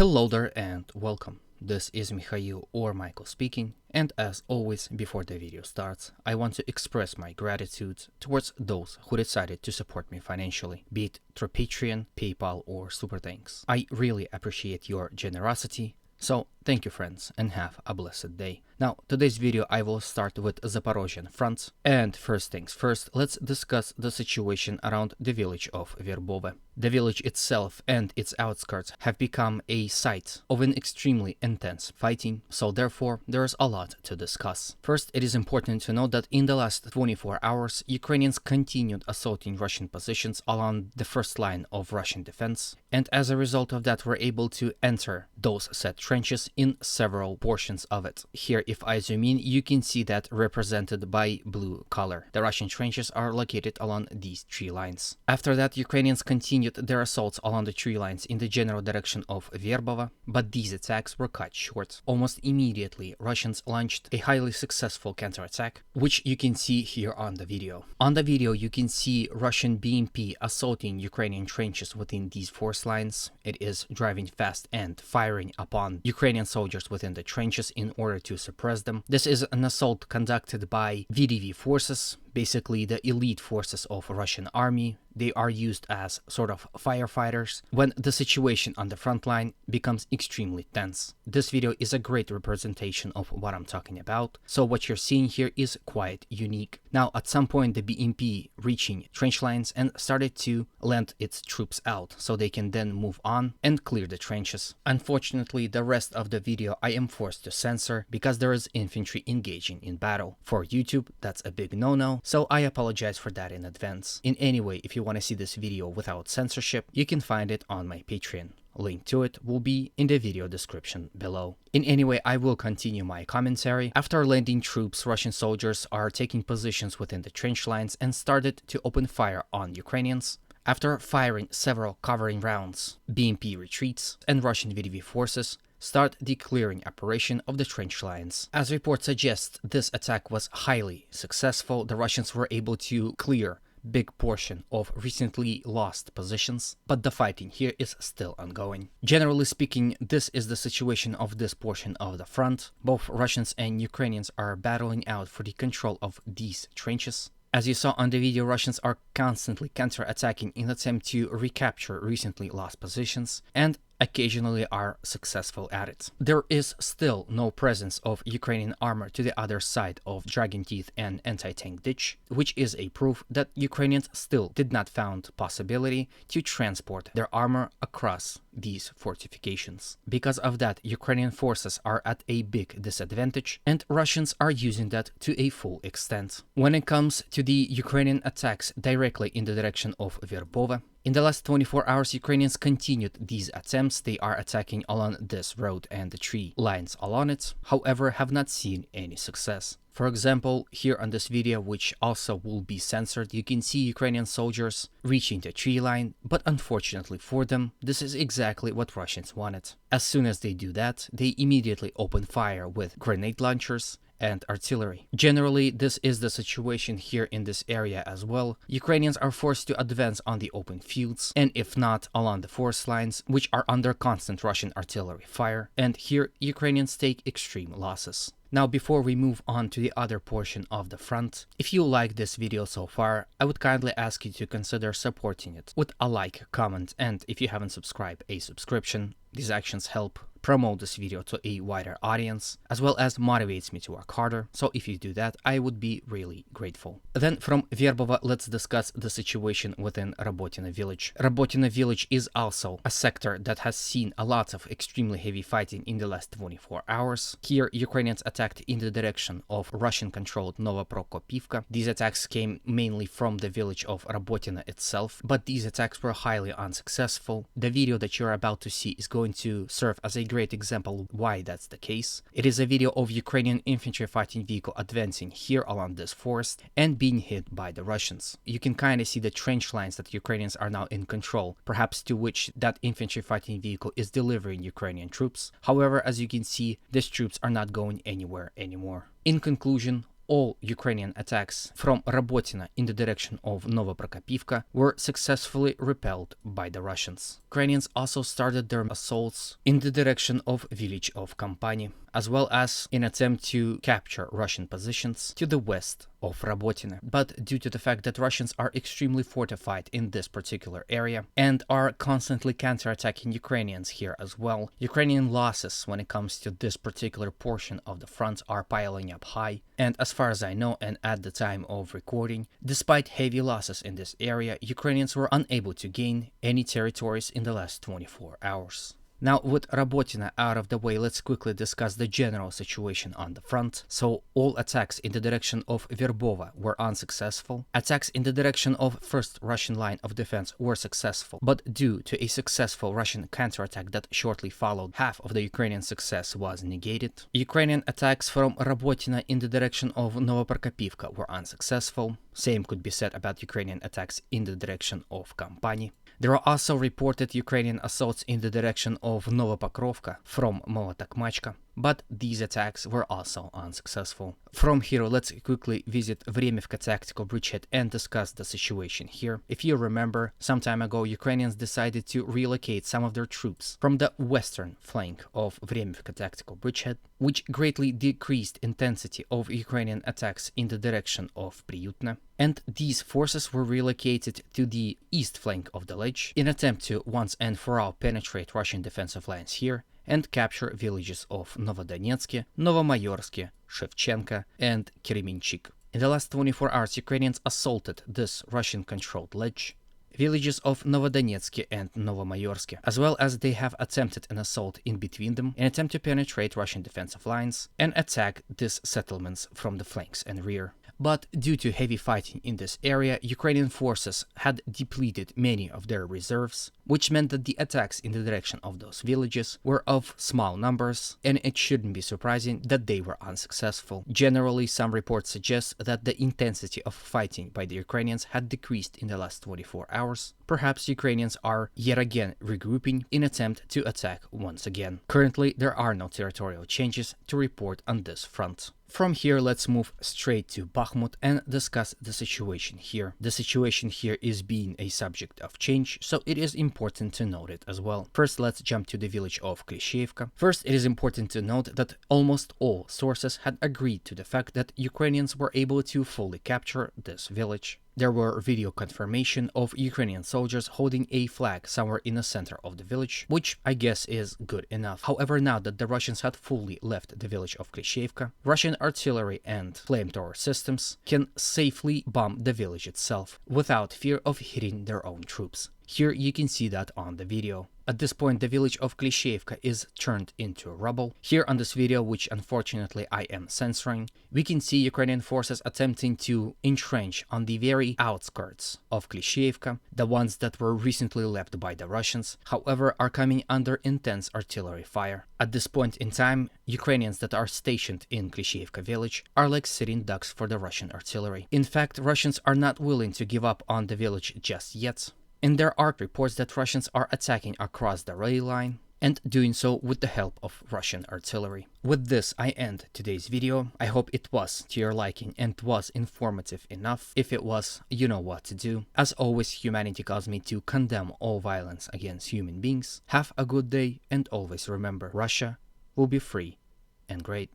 Hello there and welcome. This is Mikhail or Michael speaking, and as always, before the video starts, I want to express my gratitude towards those who decided to support me financially, be it through Patreon, PayPal, or Super Thanks. I really appreciate your generosity, so thank you friends and have a blessed day. Now, today's video I will start with Zaporozhian front, and first things first, let's discuss the situation around the village of Verbove. The village itself and its outskirts have become a site of an extremely intense fighting, so therefore there's a lot to discuss. First, it is important to note that in the last 24 hours, Ukrainians continued assaulting Russian positions along the first line of Russian defense, and as a result of that were able to enter those set trenches in several portions of it. Here, if I zoom in, you can see that represented by blue color. The Russian trenches are located along these tree lines. After that, Ukrainians continued their assaults along the tree lines in the general direction of Verbova, but these attacks were cut short. Almost immediately, Russians launched a highly successful counterattack, which you can see here on the video. On the video, you can see Russian BMP assaulting Ukrainian trenches within these force lines. It is driving fast and firing upon Ukrainian soldiers within the trenches in order to suppress them. This is an assault conducted by VDV forces, basically the elite forces of Russian army. They are used as sort of firefighters when the situation on the front line becomes extremely tense. This video is a great representation of what I'm talking about, so what you're seeing here is quite unique. Now, at some point the BMP reaching trench lines and started to lend its troops out so they can then move on and clear the trenches. Unfortunately, the rest of the video I am forced to censor because there is infantry engaging in battle. For YouTube, that's a big no-no, so I apologize for that in advance. In any way, if you want to see this video without censorship, you can find it on my Patreon. Link to it will be in the video description below. In any way, I will continue my commentary. After landing troops, Russian soldiers are taking positions within the trench lines and started to open fire on Ukrainians. After firing several covering rounds, BMP retreats and Russian VDV forces start the clearing operation of the trench lines. As reports suggest, this attack was highly successful. The Russians were able to clear big portion of recently lost positions, but the fighting here is still ongoing. Generally speaking, this is the situation of this portion of the front. Both Russians and Ukrainians are battling out for the control of these trenches. As you saw on the video, Russians are constantly counter-attacking in an attempt to recapture recently lost positions, and occasionally are successful at it. There is still no presence of Ukrainian armor to the other side of Dragon Teeth and anti-tank ditch, which is a proof that Ukrainians still did not found possibility to transport their armor across these fortifications. Because of that, Ukrainian forces are at a big disadvantage, and Russians are using that to a full extent. When it comes to the Ukrainian attacks directly in the direction of Verbove, in the last 24 hours, Ukrainians continued these attempts. They are attacking along this road and the tree lines along it, however, have not seen any success. For example, here on this video, which also will be censored, you can see Ukrainian soldiers reaching the tree line, but unfortunately for them, this is exactly what Russians wanted. As soon as they do that, they immediately open fire with grenade launchers and artillery. Generally, this is the situation here in this area as well. Ukrainians are forced to advance on the open fields, and if not, along the force lines, which are under constant Russian artillery fire, and here Ukrainians take extreme losses. Now, before we move on to the other portion of the front, if you like this video so far, I would kindly ask you to consider supporting it with a like, comment, and if you haven't subscribed, a subscription. These actions help promote this video to a wider audience, as well as motivates me to work harder, so if you do that, I would be really grateful. Then from Verbova, let's discuss the situation within Rabotino village. Rabotino village is also a sector that has seen a lot of extremely heavy fighting in the last 24 hours. Here, Ukrainians attacked in the direction of Russian-controlled Novoprokopivka. These attacks came mainly from the village of Rabotino itself, but these attacks were highly unsuccessful. The video that you're about to see is going to serve as a great example why that's the case. It is a video of Ukrainian infantry fighting vehicle advancing here along this forest and being hit by the Russians. You can kind of see the trench lines that Ukrainians are now in control, perhaps to which that infantry fighting vehicle is delivering Ukrainian troops. However, as you can see, these troops are not going anywhere anymore. In conclusion, all Ukrainian attacks from Robotina in the direction of Novoprokopivka were successfully repelled by the Russians. Ukrainians also started their assaults in the direction of village of Kampani, as well as in attempt to capture Russian positions to the west of Robotina. But due to the fact that Russians are extremely fortified in this particular area and are constantly counterattacking Ukrainians here as well, Ukrainian losses when it comes to this particular portion of the front are piling up high. And as far as I know, and at the time of recording, despite heavy losses in this area, Ukrainians were unable to gain any territories in the last 24 hours. Now, with Robotina out of the way, let's quickly discuss the general situation on the front. So, all attacks in the direction of Verbova were unsuccessful. Attacks in the direction of first Russian line of defense were successful, but due to a successful Russian counterattack that shortly followed, half of the Ukrainian success was negated. Ukrainian attacks from Robotina in the direction of Novoprokopivka were unsuccessful. Same could be said about Ukrainian attacks in the direction of Kampani. There are also reported Ukrainian assaults in the direction of Novopokrovka from Molotokmachka, but these attacks were also unsuccessful. From here, let's quickly visit Vremivka tactical bridgehead and discuss the situation here. If you remember, some time ago, Ukrainians decided to relocate some of their troops from the western flank of Vremivka tactical bridgehead, which greatly decreased intensity of Ukrainian attacks in the direction of Priyutne. And these forces were relocated to the east flank of the ledge in attempt to once and for all penetrate Russian defensive lines here and capture villages of Novodonetsk, Novomayorsk, Shevchenka, and Kremenchik. In the last 24 hours, Ukrainians assaulted this Russian-controlled ledge, villages of Novodonetsk and Novomayorsk, as well as they have attempted an assault in between them in attempt to penetrate Russian defensive lines and attack these settlements from the flanks and rear. But due to heavy fighting in this area, Ukrainian forces had depleted many of their reserves, which meant that the attacks in the direction of those villages were of small numbers, and it shouldn't be surprising that they were unsuccessful. Generally, some reports suggest that the intensity of fighting by the Ukrainians had decreased in the last 24 hours. Perhaps Ukrainians are yet again regrouping in attempt to attack once again. Currently, there are no territorial changes to report on this front. From here, let's move straight to Bakhmut and discuss the situation here. The situation here is being a subject of change, so it is important to note it as well. First, let's jump to the village of Klishevka. First, it is important to note that almost all sources had agreed to the fact that Ukrainians were able to fully capture this village. There were video confirmation of Ukrainian soldiers holding a flag somewhere in the center of the village, which I guess is good enough. However, now that the Russians had fully left the village of Klishevka, Russian artillery and flamethrower systems can safely bomb the village itself without fear of hitting their own troops. Here you can see that on the video. At this point, the village of Klishevka is turned into rubble. Here on this video, which unfortunately I am censoring, we can see Ukrainian forces attempting to entrench on the very outskirts of Klishevka, the ones that were recently left by the Russians, however, are coming under intense artillery fire. At this point in time, Ukrainians that are stationed in Klishevka village are like sitting ducks for the Russian artillery. In fact, Russians are not willing to give up on the village just yet. And there are reports that Russians are attacking across the rail line and doing so with the help of Russian artillery. With this, I end today's video. I hope it was to your liking and was informative enough. If it was, you know what to do. As always, humanity calls me to condemn all violence against human beings. Have a good day and always remember, Russia will be free and great.